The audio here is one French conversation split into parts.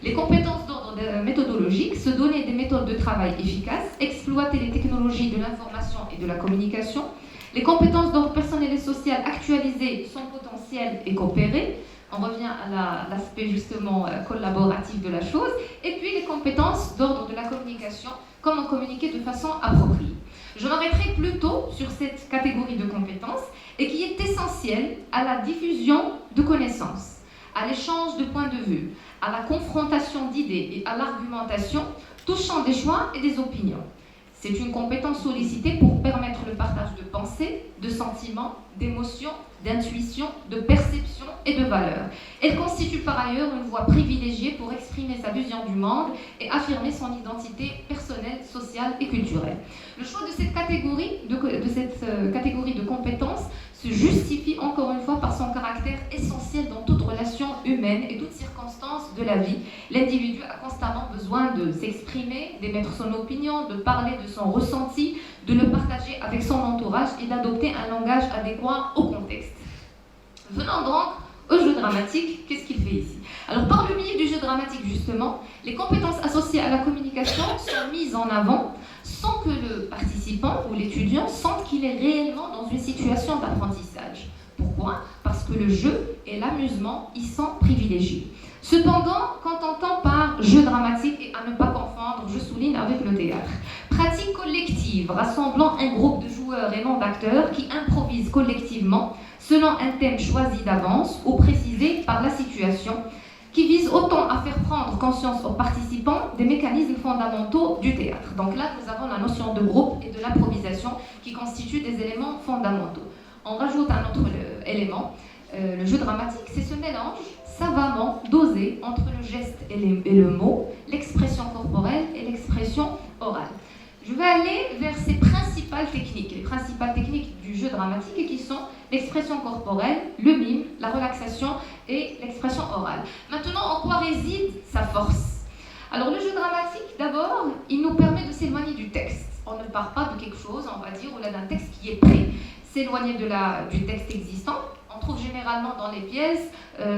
Les compétences d'ordre méthodologique, se donner des méthodes de travail efficaces, exploiter les technologies de l'information et de la communication. Les compétences d'ordre personnel et social, actualiser son potentiel et coopérer. On revient à l'aspect justement collaboratif de la chose. Et puis les compétences d'ordre de la communication, comment communiquer de façon appropriée. Je m'arrêterai plutôt sur cette catégorie de compétences et qui est essentielle à la diffusion de connaissances, à l'échange de points de vue, à la confrontation d'idées et à l'argumentation touchant des choix et des opinions. C'est une compétence sollicitée pour permettre le partage de pensées, de sentiments, d'émotions, d'intuitions, de perceptions et de valeurs. Elle constitue par ailleurs une voie privilégiée pour exprimer sa vision du monde et affirmer son identité personnelle, sociale et culturelle. Le choix de cette catégorie de compétences se justifie encore une fois par son caractère essentiel dans toute relation humaine et toute circonstance de la vie. L'individu a constamment besoin de s'exprimer, d'émettre son opinion, de parler de son ressenti, de le partager avec son entourage et d'adopter un langage adéquat au contexte. Venons donc au jeu dramatique, qu'est-ce qu'il fait ici? Alors par le biais du jeu dramatique justement, les compétences associées à la communication sont mises en avant sans que le participant ou l'étudiant sente qu'il est réellement dans une situation d'apprentissage. Pourquoi? Parce que le jeu et l'amusement y sont privilégiés. Cependant, quand on entend par jeu dramatique, et à ne pas confondre, je souligne avec le théâtre, pratique collective rassemblant un groupe de joueurs et non d'acteurs qui improvisent collectivement selon un thème choisi d'avance ou précisé par la situation, qui vise autant à faire prendre conscience aux participants des mécanismes fondamentaux du théâtre. Donc là, nous avons la notion de groupe et de l'improvisation qui constituent des éléments fondamentaux. On rajoute un autre élément, le jeu dramatique, c'est ce mélange savamment dosé entre le geste et le mot, l'expression corporelle et l'expression orale. Je vais aller vers ces principales techniques, les principales techniques du jeu dramatique qui sont l'expression corporelle, le mime, la relaxation et l'expression orale. Maintenant, en quoi réside sa force? Alors, le jeu dramatique, d'abord, il nous permet de s'éloigner du texte. On ne part pas de quelque chose, on va dire, ou là d'un texte qui est prêt. S'éloigner du texte existant. On trouve généralement dans les pièces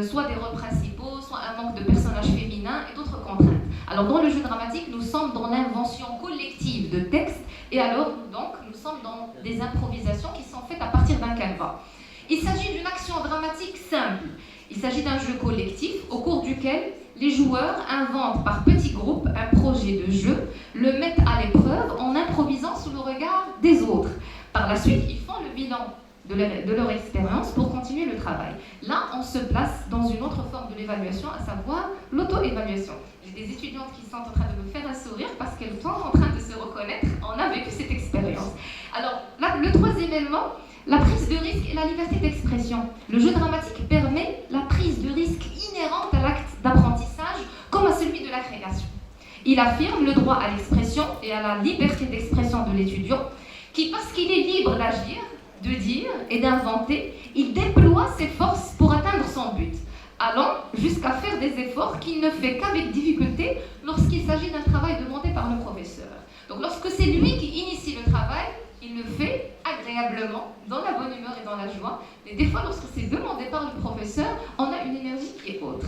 soit des rôles principaux, soit un manque de personnages féminins et d'autres contraintes. Alors dans le jeu dramatique, nous sommes dans l'invention collective de textes et alors donc nous sommes dans des improvisations qui sont faites à partir d'un canevas. Il s'agit d'une action dramatique simple. Il s'agit d'un jeu collectif au cours duquel les joueurs inventent par petits groupes un projet de jeu, le mettent à l'épreuve en improvisant sous le regard des autres. Par la suite, ils font le bilan de leur expérience pour continuer le travail. Là, on se place dans une autre forme de l'évaluation, à savoir l'auto-évaluation. J'ai des étudiantes qui sont en train de me faire un sourire parce qu'elles sont en train de se reconnaître. On a vécu cette expérience. Alors, là, le troisième élément, la prise de risque et la liberté d'expression. Le jeu dramatique permet la prise de risque inhérente à l'acte d'apprentissage comme à celui de la création. Il affirme le droit à l'expression et à la liberté d'expression de l'étudiant qui, parce qu'il est libre d'agir, de dire et d'inventer, il déploie ses forces pour atteindre son but, allant jusqu'à faire des efforts qu'il ne fait qu'avec difficulté lorsqu'il s'agit d'un travail demandé par le professeur. Donc lorsque c'est lui qui initie le travail, il le fait agréablement, dans la bonne humeur et dans la joie, mais des fois lorsque c'est demandé par le professeur, on a une énergie qui est autre.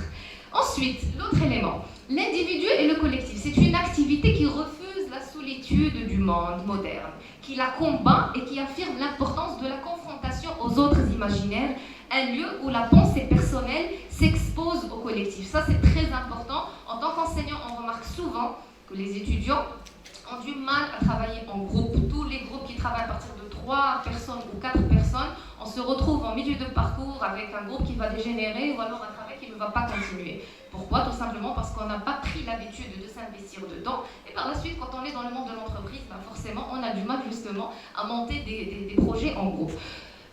Ensuite, l'autre élément, l'individu et le collectif, c'est une activité qui refuse la solitude du monde moderne, qui la combat et qui affirme l'importance de la confrontation aux autres imaginaires, un lieu où la pensée personnelle s'expose au collectif. Ça, c'est très important. En tant qu'enseignant, on remarque souvent que les étudiants ont du mal à travailler en groupe. Tous les groupes qui travaillent à partir de 3 personnes ou 4 personnes, on se retrouve en milieu de parcours avec un groupe qui va dégénérer ou alors un travail qui ne va pas continuer. Pourquoi? Tout simplement parce qu'on n'a pas pris l'habitude de s'investir dedans. Et par la suite, quand on est dans le monde de l'entreprise, forcément, on a du mal justement à monter des projets en groupe.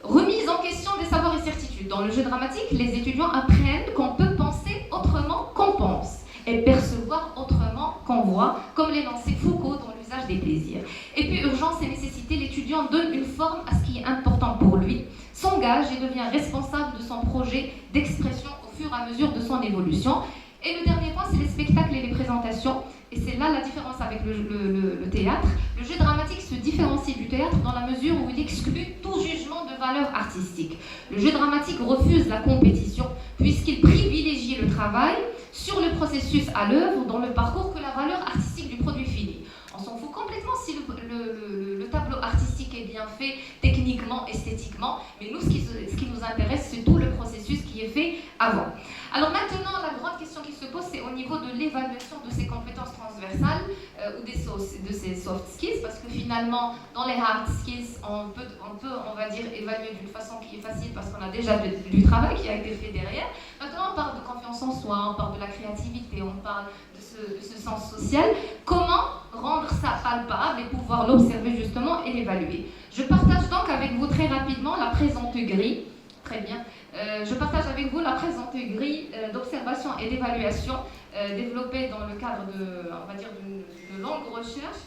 Remise en question des savoirs et certitudes. Dans le jeu dramatique, les étudiants apprennent qu'on peut penser autrement qu'on pense et percevoir autrement qu'on voit, comme l'énonçait Foucault dans l'usage des plaisirs. Et puis, urgence et nécessité, l'étudiant donne une forme à ce qui est important pour lui, s'engage et devient responsable de son projet d'expression au fur et à mesure de son évolution. Et le dernier point, c'est les spectacles et les présentations. Et c'est là la différence avec le théâtre. Le jeu dramatique se différencie du théâtre dans la mesure où il exclut tout jugement de valeur artistique. Le jeu dramatique refuse la compétition puisqu'il privilégie le travail, sur le processus à l'œuvre, dans le parcours, que la valeur artistique du produit fini. On s'en fout complètement si le tableau artistique est bien fait, techniquement, esthétiquement, mais nous, ce qui nous intéresse, c'est tout le processus qui est fait avant. Alors maintenant, la grande question qui se pose, c'est au niveau de l'évaluation de ces compétences transversales ou de ces soft skills, parce que finalement, dans les hard skills, on peut, on va dire, évaluer d'une façon qui est facile parce qu'on a déjà du travail qui a été fait derrière. Maintenant, on parle de confiance en soi, on parle de la créativité, on parle de ce sens social. Comment rendre ça palpable et pouvoir l'observer justement et l'évaluer? Je partage donc avec vous très rapidement la présente grille. Très bien. Je partage avec vous la présente grille d'observation et d'évaluation développée dans le cadre on va dire, d'une longue recherche.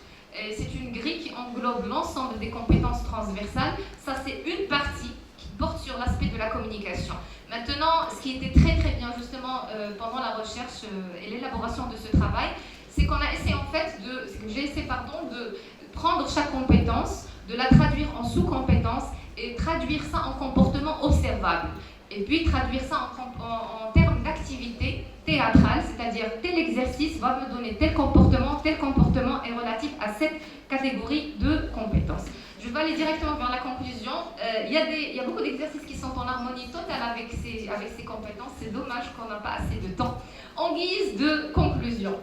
C'est une grille qui englobe l'ensemble des compétences transversales. Ça, c'est une partie qui porte sur l'aspect de la communication. Maintenant, ce qui était très très bien justement pendant la recherche et l'élaboration de ce travail, c'est qu'on a essayé en fait j'ai essayé de prendre chaque compétence, de la traduire en sous-compétences et traduire ça en comportement observable. Et puis traduire ça en termes d'activité théâtrale, c'est-à-dire tel exercice va me donner tel comportement est relatif à cette catégorie de compétences. Je vais aller directement vers la conclusion. Il y a beaucoup d'exercices qui sont en harmonie totale avec ces compétences. C'est dommage qu'on n'a pas assez de temps. En guise de conclusion,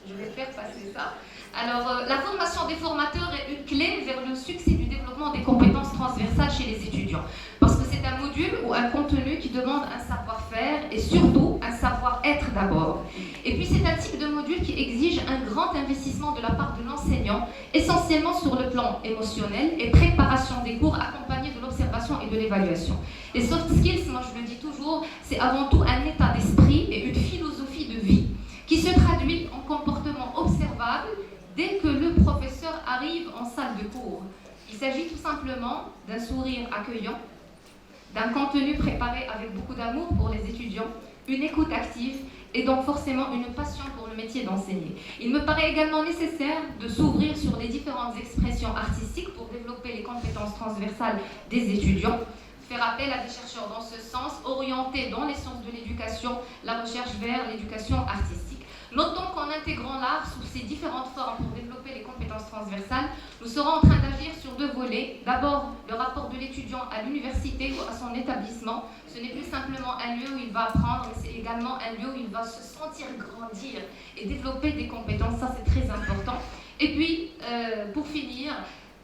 je vais faire passer ça. Alors, la formation des formateurs est une clé vers le succès du développement des compétences transversales chez les étudiants. Parce que c'est un module ou un contenu qui demande un savoir-faire et surtout un savoir-être d'abord. Et puis, c'est un type de module qui exige un grand investissement de la part de l'enseignant, essentiellement sur le plan émotionnel et préparation des cours accompagnés de l'observation et de l'évaluation. Les soft skills, moi je le dis toujours, c'est avant tout un état d'esprit et une philosophie de vie qui se traduit en comportement observable dès que le professeur arrive en salle de cours. Il s'agit tout simplement d'un sourire accueillant, d'un contenu préparé avec beaucoup d'amour pour les étudiants, une écoute active et donc forcément une passion pour le métier d'enseigner. Il me paraît également nécessaire de s'ouvrir sur les différentes expressions artistiques pour développer les compétences transversales des étudiants, faire appel à des chercheurs dans ce sens, orienter dans les sciences de l'éducation la recherche vers l'éducation artistique. Notons qu'en intégrant l'art sous ses différentes formes pour développer les compétences transversales, nous serons en train d'agir sur deux volets. D'abord, le rapport de l'étudiant à l'université ou à son établissement. Ce n'est plus simplement un lieu où il va apprendre, mais c'est également un lieu où il va se sentir grandir et développer des compétences. Ça, c'est très important. Et puis, pour finir,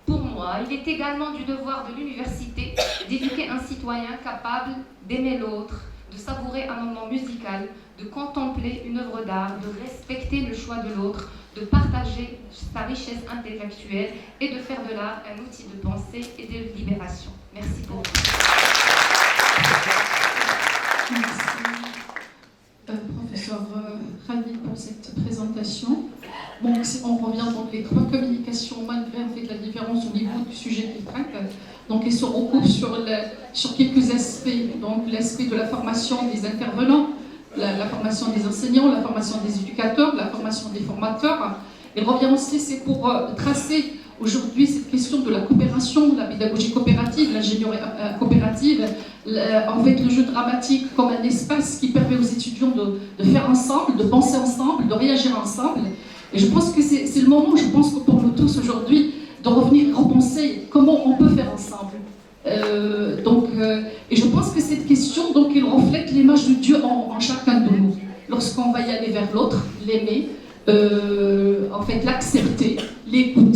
pour moi, il est également du devoir de l'université d'éduquer un citoyen capable d'aimer l'autre, de savourer un moment musical, de contempler une œuvre d'art, de respecter le choix de l'autre, de partager sa richesse intellectuelle et de faire de l'art un outil de pensée et de libération. Merci pour vous. Merci, professeur Khalil, pour cette présentation. Donc, on revient donc les trois communications, malgré en fait la différence au niveau du sujet qu'ils traitent. Donc, ils se recoupent sur quelques aspects. Donc, l'aspect de la formation des intervenants, la formation des enseignants, la formation des éducateurs, la formation des formateurs. Il revient aussi, c'est pour tracer aujourd'hui cette question de la coopération, la pédagogie coopérative, l'ingénierie coopérative, en fait le jeu dramatique comme un espace qui permet aux étudiants de faire ensemble, de penser ensemble, de réagir ensemble. Et je pense que c'est le moment, je pense que pour nous tous aujourd'hui, de revenir repenser comment on peut faire ensemble. Et je pense que cette question, donc, il reflète l'image de Dieu en chacun de nous. Lorsqu'on va y aller vers l'autre, l'aimer, en fait l'accepter, l'écouter,